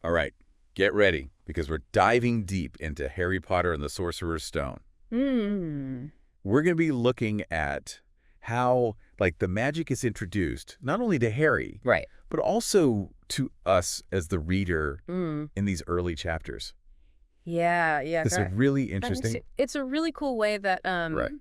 All right, get ready, because we're diving deep into Harry Potter and the Sorcerer's Stone. Hmm. We're going to be looking at how, like, the magic is introduced, not only to Harry, Right. but also to us as the reader Mm. in these early chapters. Yeah, This is correct. really That makes interesting. it's a really cool way that Right.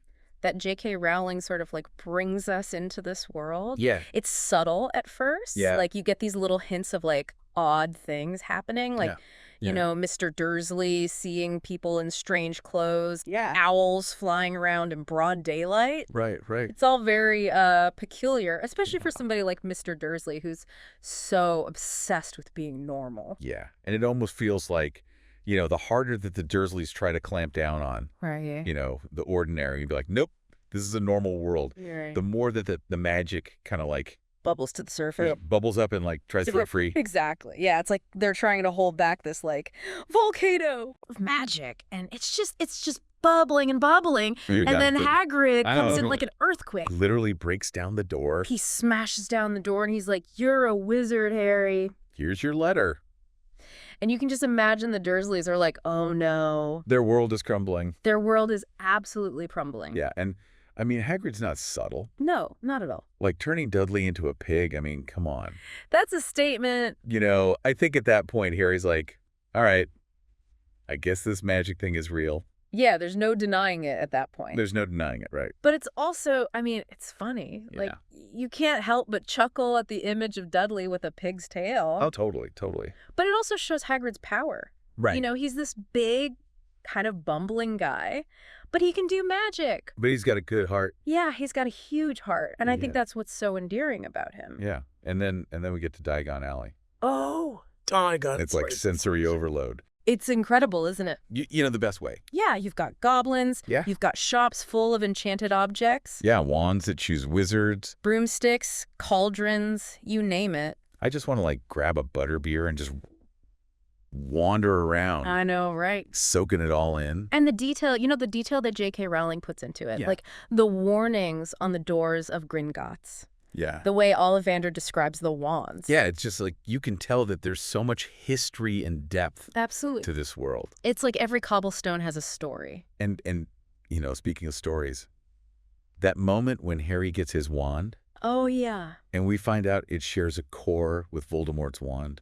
that J.K. Rowling sort of like brings us into this world. Yeah. It's subtle at first. Yeah. Like you get these little hints of like odd things happening, like Yeah. Mr. Dursley seeing people in strange clothes, Yeah. owls flying around in broad daylight. Right. It's all very peculiar, especially for somebody like Mr. Dursley, who's so obsessed with being normal. Yeah. And it almost feels like, the harder that the Dursleys try to clamp down on, Right. the ordinary, you'd be like, nope, this is a normal world. Right. The more that the magic kind of like Bubbles to the surface. bubbles up and like tries to get free. Exactly. Yeah, it's like they're trying to hold back this like volcano of magic, and it's just bubbling and bubbling. And then Hagrid comes in like an earthquake. Literally breaks down the door. He smashes down the door and he's like, "You're a wizard, Harry." Here's your letter. And you can just imagine the Dursleys are like, "Oh no." Their world is crumbling. Their world is absolutely crumbling. Yeah, and I mean, Hagrid's not subtle. No, not at all. Like turning Dudley into a pig, I mean, come on. That's a statement. I think at that point, Harry's like, all right, I guess this magic thing is real. Yeah, there's no denying it at that point. There's no denying it, right? But it's also, I mean, it's funny. Yeah. Like, you can't help but chuckle at the image of Dudley with a pig's tail. Oh, totally. But it also shows Hagrid's power. Right. He's this big, kind of bumbling guy, but he can do magic. But he's got a good heart. Yeah, he's got a huge heart. And I think Yeah. that's what's so endearing about him. Yeah. And then we get to Diagon Alley. Oh, Diagon. It's like sensory overload. It's incredible, isn't it? The best way. Yeah, you've got goblins. Yeah. You've got shops full of enchanted objects. Yeah, wands that choose wizards. Broomsticks, cauldrons, you name it. I just want to like grab a butterbeer and just wander around. I know, right? Soaking it all in. And the detail, the detail that J.K. Rowling puts into it. Yeah. Like the warnings on the doors of Gringotts. Yeah. The way Ollivander describes the wands. Yeah, it's just like you can tell that there's so much history and depth Absolutely. to this world. It's like every cobblestone has a story. And speaking of stories, that moment when Harry gets his wand Oh, yeah. and we find out it shares a core with Voldemort's wand.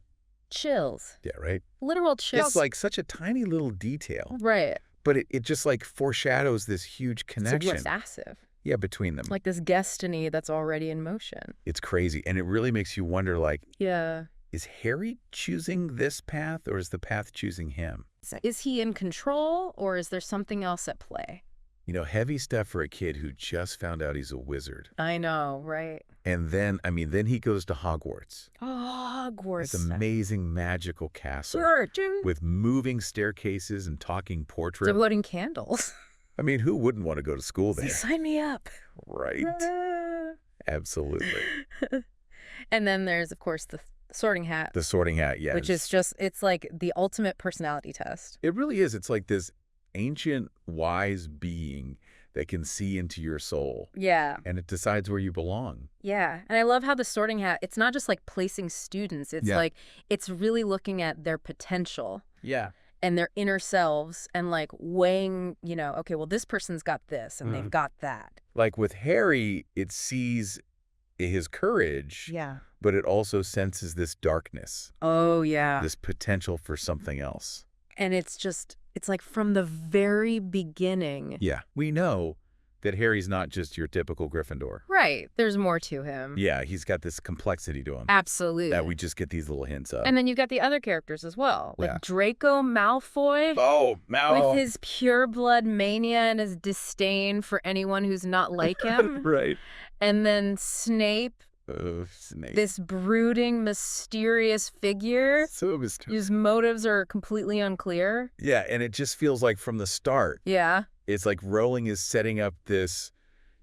Chills. Yeah, right? Literal chills. It's like such a tiny little detail, Right. but it just like foreshadows this huge connection. It's massive. Yeah, between them. Like this destiny that's already in motion. It's crazy. And it really makes you wonder, like, Yeah. is Harry choosing this path or is the path choosing him? Is he in control or is there something else at play? Heavy stuff for a kid who just found out he's a wizard. I know, right? And then he goes to Hogwarts. Oh, Hogwarts. This amazing magical castle Searching. with moving staircases and talking portraits. Devoting candles. I mean, who wouldn't want to go to school there? Sign me up. Right. Absolutely. And then there's, of course, the sorting hat. The sorting hat, yes. Which is just, it's like the ultimate personality test. It really is. It's like this ancient, wise being that can see into your soul. Yeah. And it decides where you belong. Yeah. And I love how the sorting hat, it's not just like placing students. It's like, it's really looking at their potential. Yeah. And their inner selves and like weighing, okay, well, this person's got this and they've got that. Like with Harry, it sees his courage. Yeah. But it also senses this darkness. Oh, yeah. This potential for something else. And it's like from the very beginning. Yeah. We know that Harry's not just your typical Gryffindor. Right. There's more to him. Yeah, he's got this complexity to him. Absolutely. That we just get these little hints of. And then you've got the other characters as well. Like Yeah. Draco Malfoy. Oh, With his pure blood mania and his disdain for anyone who's not like him. Right. And then Snape. Snape. This brooding, mysterious figure. So mysterious. Whose motives are completely unclear. Yeah, and it just feels like from the start. Yeah. It's like Rowling is setting up this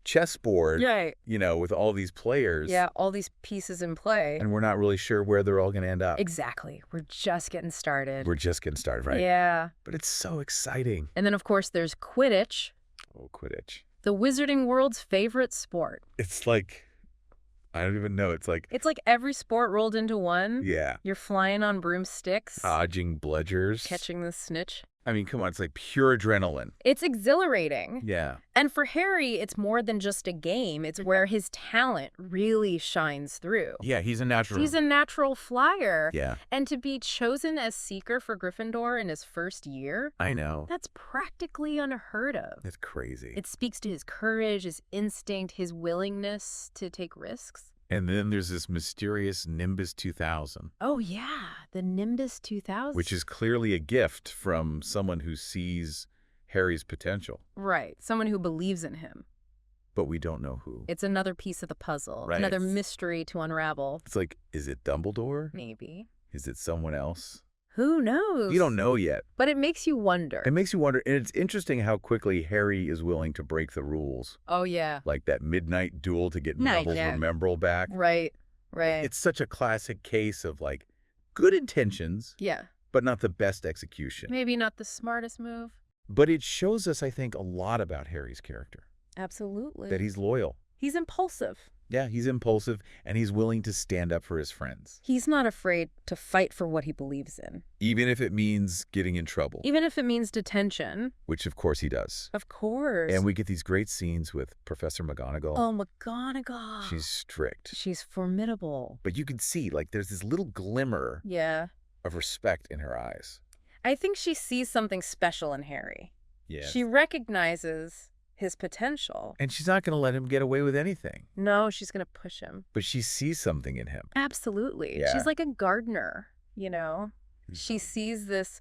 chessboard, Right. With all these players. Yeah, all these pieces in play. And we're not really sure where they're all going to end up. Exactly. We're just getting started. We're just getting started, right? Yeah. But it's so exciting. And then, of course, there's Quidditch. Oh, Quidditch. The wizarding world's favorite sport. It's like I don't even know. It's like every sport rolled into one. Yeah. You're flying on broomsticks. Dodging bludgers. Catching the snitch. I mean, come on. It's like pure adrenaline. It's exhilarating. Yeah. And for Harry, it's more than just a game. It's where his talent really shines through. Yeah, he's a natural. He's a natural flyer. Yeah. And to be chosen as Seeker for Gryffindor in his first year, I know. that's practically unheard of. It's crazy. It speaks to his courage, his instinct, his willingness to take risks. And then there's this mysterious Nimbus 2000. Oh, yeah. The Nimbus 2000. Which is clearly a gift from someone who sees Harry's potential. Right. Someone who believes in him. But we don't know who. It's another piece of the puzzle. Right. Another mystery to unravel. It's like, is it Dumbledore? Maybe. Is it someone else? Who knows? You don't know yet. But it makes you wonder. It makes you wonder. And it's interesting how quickly Harry is willing to break the rules. Oh, yeah. Like that midnight duel to get Neville's Remembrall back. Right. Right. It's such a classic case of like good intentions. Yeah. But not the best execution. Maybe not the smartest move. But it shows us, I think, a lot about Harry's character. Absolutely. That he's loyal. He's impulsive. Yeah, he's impulsive, and he's willing to stand up for his friends. He's not afraid to fight for what he believes in. Even if it means getting in trouble. Even if it means detention. Which, of course, he does. Of course. And we get these great scenes with Professor McGonagall. Oh, McGonagall. She's strict. She's formidable. But you can see, like, there's this little glimmer of respect in her eyes. I think she sees something special in Harry. Yeah. She recognizes his potential. And she's not going to let him get away with anything. No, she's going to push him. But she sees something in him. Absolutely. Yeah. She's like a gardener, you know? She sees this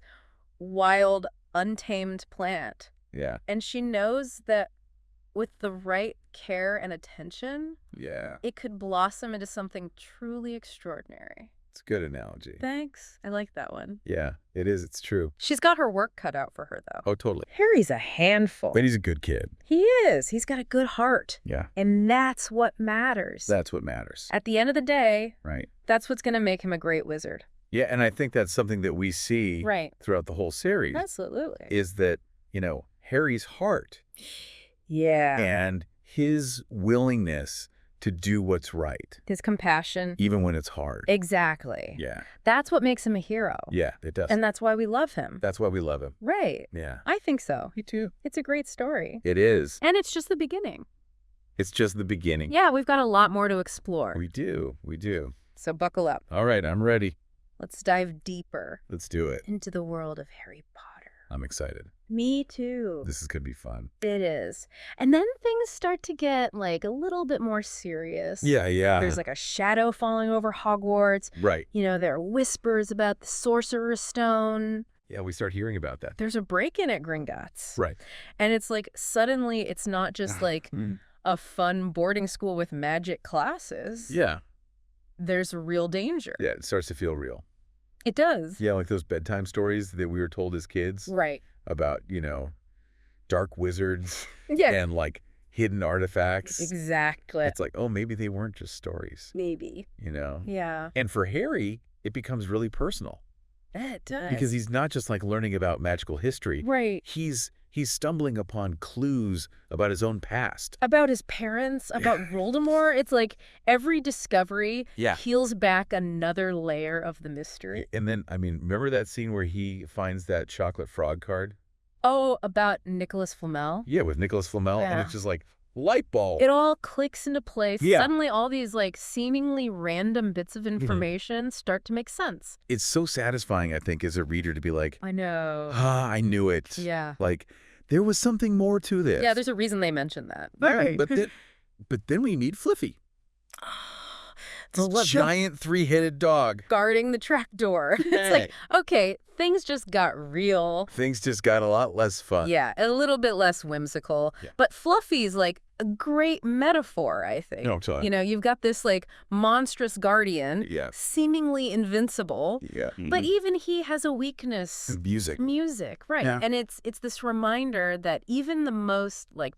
wild, untamed plant. Yeah. And she knows that with the right care and attention, it could blossom into something truly extraordinary. It's a good analogy. Thanks. I like that one. Yeah, it is. It's true. She's got her work cut out for her, though. Oh, totally. Harry's a handful. But he's a good kid. He is. He's got a good heart. Yeah. And that's what matters. That's what matters. At the end of the day, right. That's what's going to make him a great wizard. Yeah, and I think that's something that we see throughout the whole series. Absolutely. Is that, you know, Harry's heart. Yeah. And his willingness to do what's right. His compassion. Even when it's hard. Exactly. Yeah. That's what makes him a hero. Yeah, it does. And that's why we love him. That's why we love him. Right. Yeah. I think so. Me too. It's a great story. It is. And it's just the beginning. It's just the beginning. Yeah, we've got a lot more to explore. We do. We do. So buckle up. All right, I'm ready. Let's dive deeper. Let's do it. Into the world of Harry Potter. I'm excited. Me too. This is going to be fun. It is. And then things start to get like a little bit more serious. Yeah, yeah. There's like a shadow falling over Hogwarts. Right. You know, there are whispers about the Sorcerer's Stone. Yeah, we start hearing about that. There's a break-in at Gringotts. Right. And it's like suddenly it's not just like a fun boarding school with magic classes. Yeah. There's real danger. Yeah, it starts to feel real. It does. Yeah, like those bedtime stories that we were told as kids. Right. About, you know, dark wizards yeah. and like hidden artifacts. Exactly. It's like, oh, maybe they weren't just stories. Maybe. You know? Yeah. And for Harry, it becomes really personal. Yeah, it does. Because he's not just like learning about magical history. Right. He's stumbling upon clues about his own past. About his parents, about Voldemort. It's like every discovery peels back another layer of the mystery. And then, I mean, remember that scene where he finds that chocolate frog card? Oh, about Nicholas Flamel? Yeah, with Nicholas Flamel. Yeah. And it's just like, light bulb. It all clicks into place. Yeah. Suddenly all these like seemingly random bits of information start to make sense. It's so satisfying, I think, as a reader to be like, I know. Ah, I knew it. Yeah. Like, there was something more to this. Yeah, there's a reason they mentioned that. Right. But then we meet Fliffy. This giant three-headed dog. Guarding the trapdoor. It's like, okay, things just got real. Things just got a lot less fun. Yeah, a little bit less whimsical. Yeah. But Fluffy's like a great metaphor, I think. No, totally. You know, you've got this like monstrous guardian, seemingly invincible. Yeah. But even he has a weakness. Music. Music, right. Yeah. And it's this reminder that even the most like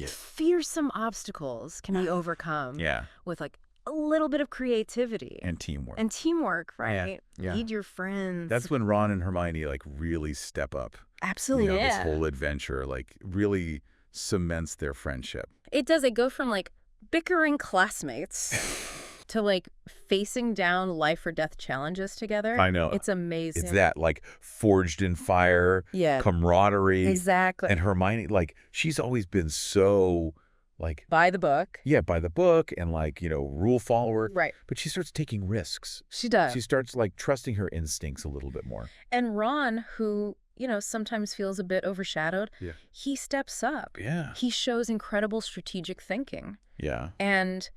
fearsome obstacles can be overcome with like a little bit of creativity. And teamwork. And teamwork, right? Yeah. Lead your friends. That's when Ron and Hermione like really step up. Absolutely, you know, this whole adventure like really cements their friendship. It does. They go from like bickering classmates to like facing down life or death challenges together. I know. It's amazing. It's that like forged in fire, camaraderie. Exactly. And Hermione, like, she's always been so like by the book. Yeah, by the book and like, rule follower. Right. But she starts taking risks. She does. She starts like trusting her instincts a little bit more. And Ron, who, sometimes feels a bit overshadowed, he steps up. Yeah. He shows incredible strategic thinking. Yeah. And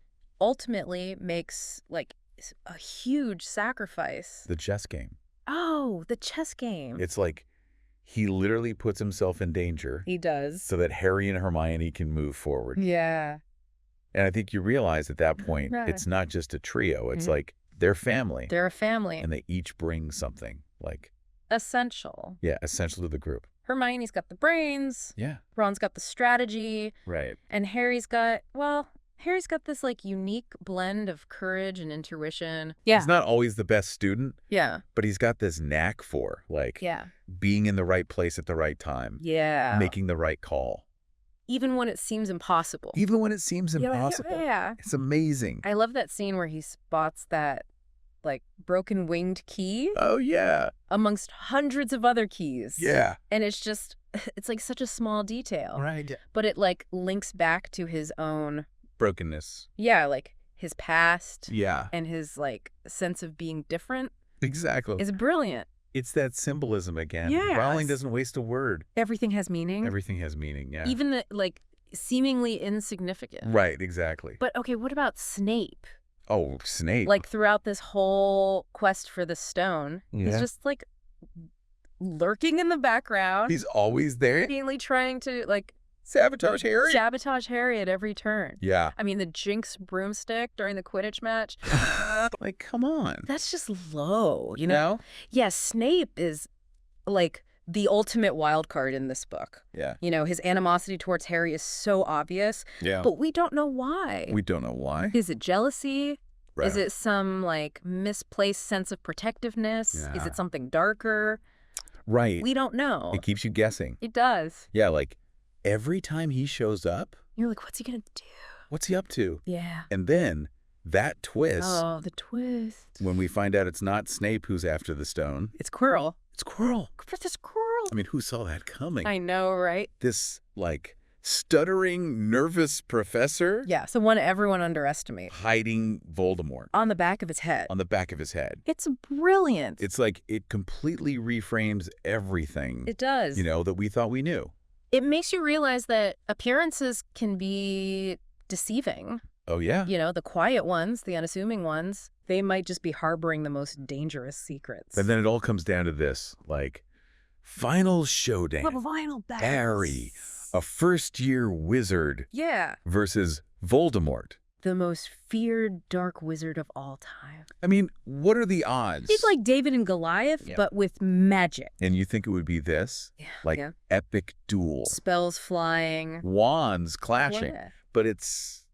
ultimately makes like a huge sacrifice. The chess game. Oh, the chess game. It's like he literally puts himself in danger. He does. So that Harry and Hermione can move forward. Yeah. And I think you realize at that point, it's not just a trio. It's like they're family. They're a family. And they each bring something like essential. Yeah, essential to the group. Hermione's got the brains. Yeah. Ron's got the strategy. Right. And Harry's got this like unique blend of courage and intuition. Yeah. He's not always the best student. Yeah. But he's got this knack for like being in the right place at the right time. Yeah. Making the right call. Even when it seems impossible. Even when it seems impossible. Yeah. It's amazing. I love that scene where he spots that like broken winged key. Oh, yeah. Amongst hundreds of other keys. Yeah. And it's like such a small detail. Right. But it like links back to his own brokenness. Yeah, like his past. Yeah. And his like sense of being different. Exactly. Is brilliant. It's that symbolism again. Yeah. Rowling doesn't waste a word. Everything has meaning. Everything has meaning, yeah. Even the like seemingly insignificant. Right, exactly. But okay, what about Snape? Oh, Snape. Like throughout this whole quest for the stone, he's just like lurking in the background. He's always there. Mainly trying to like sabotage Harry. Sabotage Harry at every turn. Yeah. I mean, the Jinx broomstick during the Quidditch match. Like, come on. That's just low, you know? Yeah, Snape is like the ultimate wild card in this book. Yeah. His animosity towards Harry is so obvious. Yeah. But we don't know why. We don't know why. Is it jealousy? Right. Is it some like misplaced sense of protectiveness? Yeah. Is it something darker? Right. We don't know. It keeps you guessing. It does. Yeah, like every time he shows up, you're like, what's he gonna do? What's he up to? Yeah. And then that twist. Oh, the twist. When we find out it's not Snape who's after the stone. It's Quirrell. It's Quirrell. It's Quirrell. I mean, who saw that coming? I know, right? This, like, stuttering, nervous professor. Yeah, so one everyone underestimates. Hiding Voldemort. On the back of his head. On the back of his head. It's brilliant. It's like it completely reframes everything. It does. That we thought we knew. It makes you realize that appearances can be deceiving. Oh, yeah. The quiet ones, the unassuming ones, they might just be harboring the most dangerous secrets. And then it all comes down to this, like, final showdown. Well, final battle. Harry, a first-year wizard. Yeah. Versus Voldemort. The most feared dark wizard of all time. I mean, what are the odds? He's like David and Goliath, but with magic. And you think it would be this? Yeah. Like epic duel. Spells flying. Wands clashing. Yeah. But it's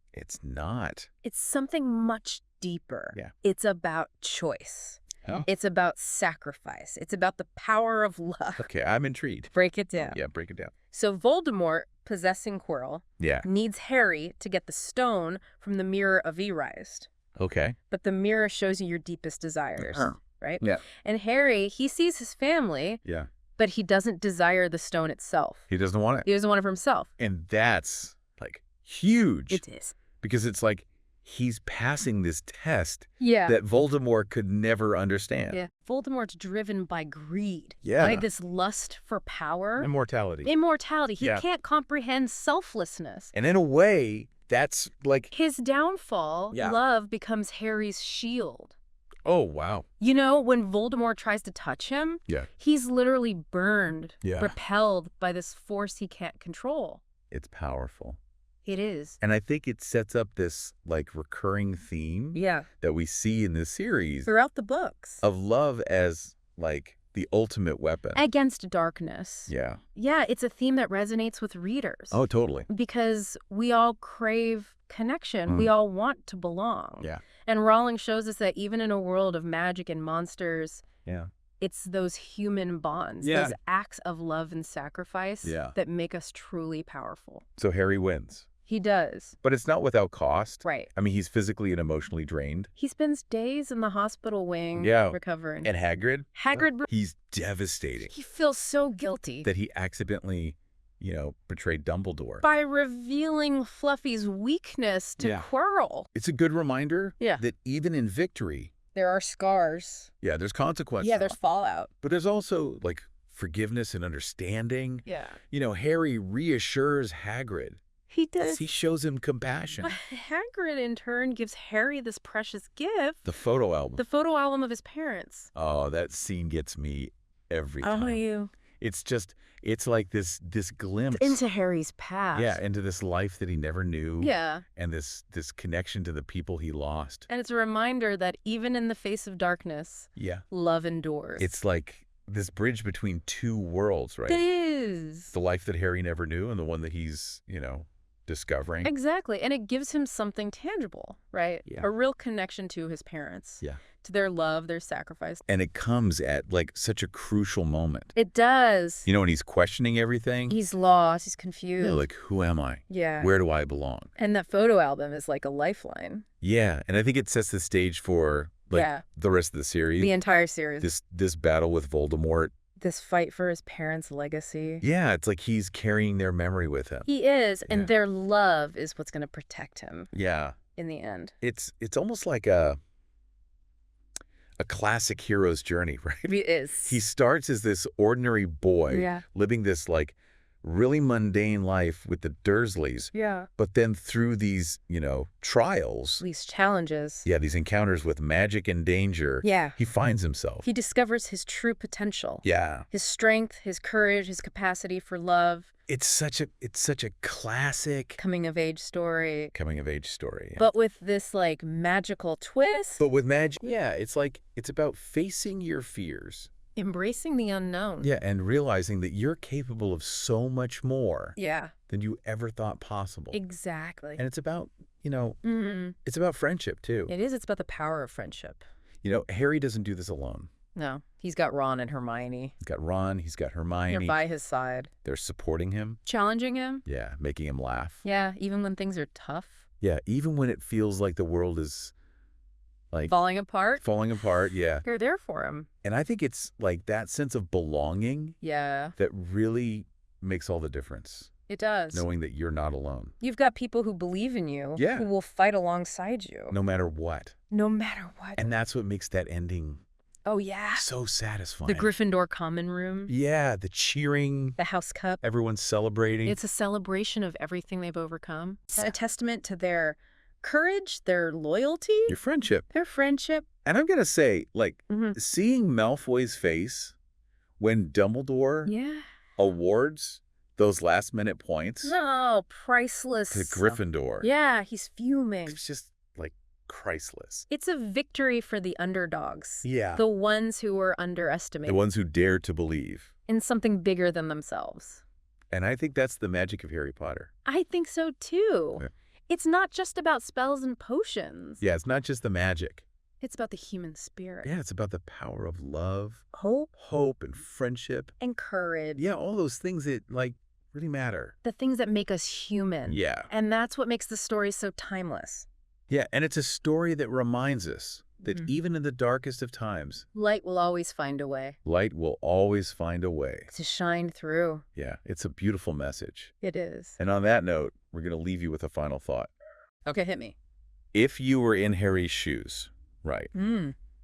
not. It's something much deeper. Yeah. It's about choice. Oh. It's about sacrifice. It's about the power of love. Okay, I'm intrigued. Break it down. Yeah, break it down. So Voldemort, possessing Quirrell, needs Harry to get the stone from the mirror of Erased. Okay. But the mirror shows you your deepest desires, right? Yeah. And Harry, he sees his family, but he doesn't desire the stone itself. He doesn't want it. He doesn't want it for himself. And that's, like, huge. It is. Because it's like, he's passing this test that Voldemort could never understand. Yeah. Voldemort's driven by greed. Yeah. By this lust for power. Immortality. He can't comprehend selflessness. And in a way, that's like... his downfall, love becomes Harry's shield. Oh, wow. When Voldemort tries to touch him, he's literally burned, repelled by this force he can't control. It's powerful. It is. And I think it sets up this, like, recurring theme that we see in this series. Throughout the books. Of love as, like, the ultimate weapon. Against darkness. Yeah. Yeah, it's a theme that resonates with readers. Oh, totally. Because we all crave connection. We all want to belong. Yeah. And Rowling shows us that even in a world of magic and monsters, it's those human bonds, those acts of love and sacrifice that make us truly powerful. So Harry wins. He does. But it's not without cost. Right. I mean, he's physically and emotionally drained. He spends days in the hospital wing recovering. And Hagrid? Hagrid... He's devastating. He feels so guilty. That he accidentally, betrayed Dumbledore. By revealing Fluffy's weakness to Quirrell. It's a good reminder that even in victory... There are scars. Yeah, there's consequences. Yeah, there's fallout. But there's also, forgiveness and understanding. Yeah. Harry reassures Hagrid. He does. He shows him compassion. But Hagrid, in turn, gives Harry this precious gift. The photo album. The photo album of his parents. Oh, that scene gets me every time. Oh, you. It's like this glimpse. Into Harry's past. Yeah, into this life that he never knew. Yeah. And this connection to the people he lost. And it's a reminder that even in the face of darkness, love endures. It's like this bridge between two worlds, right? It is. The life that Harry never knew and the one that he's, discovering. Exactly. And it gives him something tangible, right? Yeah. A real connection to his parents. Yeah. To their love, their sacrifice. And it comes at, such a crucial moment. It does. When he's questioning everything. He's lost. He's confused. Yeah, who am I? Yeah. Where do I belong? And that photo album is like a lifeline. Yeah. And I think it sets the stage for, the rest of the series. The entire series. This battle with Voldemort. This fight for his parents' legacy. Yeah, it's like he's carrying their memory with him. He is, and their love is what's going to protect him. Yeah. In the end. It's almost like a classic hero's journey, right? It is. He starts as this ordinary boy, living this really mundane life with the Dursleys. Yeah. But then through these, trials. These challenges. Yeah, these encounters with magic and danger. Yeah. He finds himself. He discovers his true potential. Yeah. His strength, his courage, his capacity for love. It's such a classic coming-of-age story. Yeah. But with this, magical twist. But with magic, it's about facing your fears. Embracing the unknown. Yeah, and realizing that you're capable of so much more than you ever thought possible. Exactly. And it's about, it's about friendship, too. It is. It's about the power of friendship. Harry doesn't do this alone. No. He's got Ron and Hermione. He's got Ron. He's got Hermione. They're by his side. They're supporting him. Challenging him. Yeah, making him laugh. Yeah, even when things are tough. Yeah, even when it feels like the world is... falling apart, yeah. They're there for him. And I think it's that sense of belonging that really makes all the difference. It does. Knowing that you're not alone. You've got people who believe in you, who will fight alongside you. No matter what. And that's what makes that ending so satisfying. The Gryffindor common room. Yeah, the cheering. The house cup. Everyone's celebrating. It's a celebration of everything they've overcome. It's a testament to their courage, their loyalty. Your friendship. Their friendship. And I'm going to say, seeing Malfoy's face when Dumbledore awards those last-minute points. Oh, priceless. To Gryffindor. Yeah, he's fuming. It's just, priceless. It's a victory for the underdogs. Yeah. The ones who were underestimated. The ones who dared to believe. In something bigger than themselves. And I think that's the magic of Harry Potter. I think so, too. Yeah. It's not just about spells and potions. Yeah, it's not just the magic. It's about the human spirit. Yeah, it's about the power of love. Hope and friendship. And courage. Yeah, all those things that, really matter. The things that make us human. Yeah. And that's what makes the story so timeless. Yeah, and it's a story that reminds us that even in the darkest of times, light will always find a way. Light will always find a way. To shine through. Yeah, it's a beautiful message. It is. And on that note, we're going to leave you with a final thought. Okay, hit me. If you were in Harry's shoes, right,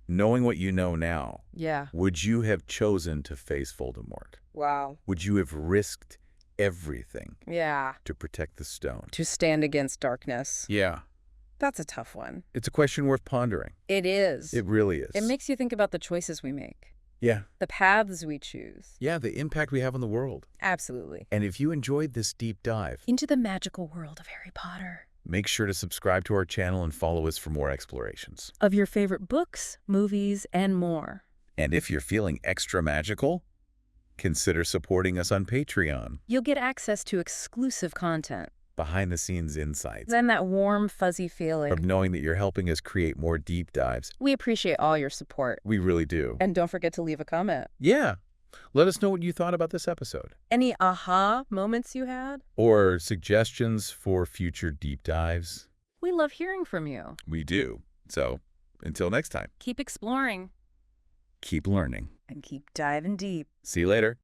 knowing what you know now, would you have chosen to face Voldemort? Wow. Would you have risked everything to protect the stone? To stand against darkness. Yeah. That's a tough one. It's a question worth pondering. It is. It really is. It makes you think about the choices we make. Yeah. The paths we choose. Yeah, the impact we have on the world. Absolutely. And if you enjoyed this deep dive into the magical world of Harry Potter, make sure to subscribe to our channel and follow us for more explorations of your favorite books, movies, and more. And if you're feeling extra magical, consider supporting us on Patreon. You'll get access to exclusive content, behind-the-scenes insights, and that warm, fuzzy feeling of knowing that you're helping us create more deep dives. We appreciate all your support. We really do. And don't forget to leave a comment. Yeah. Let us know what you thought about this episode. Any aha moments you had? Or suggestions for future deep dives. We love hearing from you. We do. So, until next time. Keep exploring. Keep learning. And keep diving deep. See you later.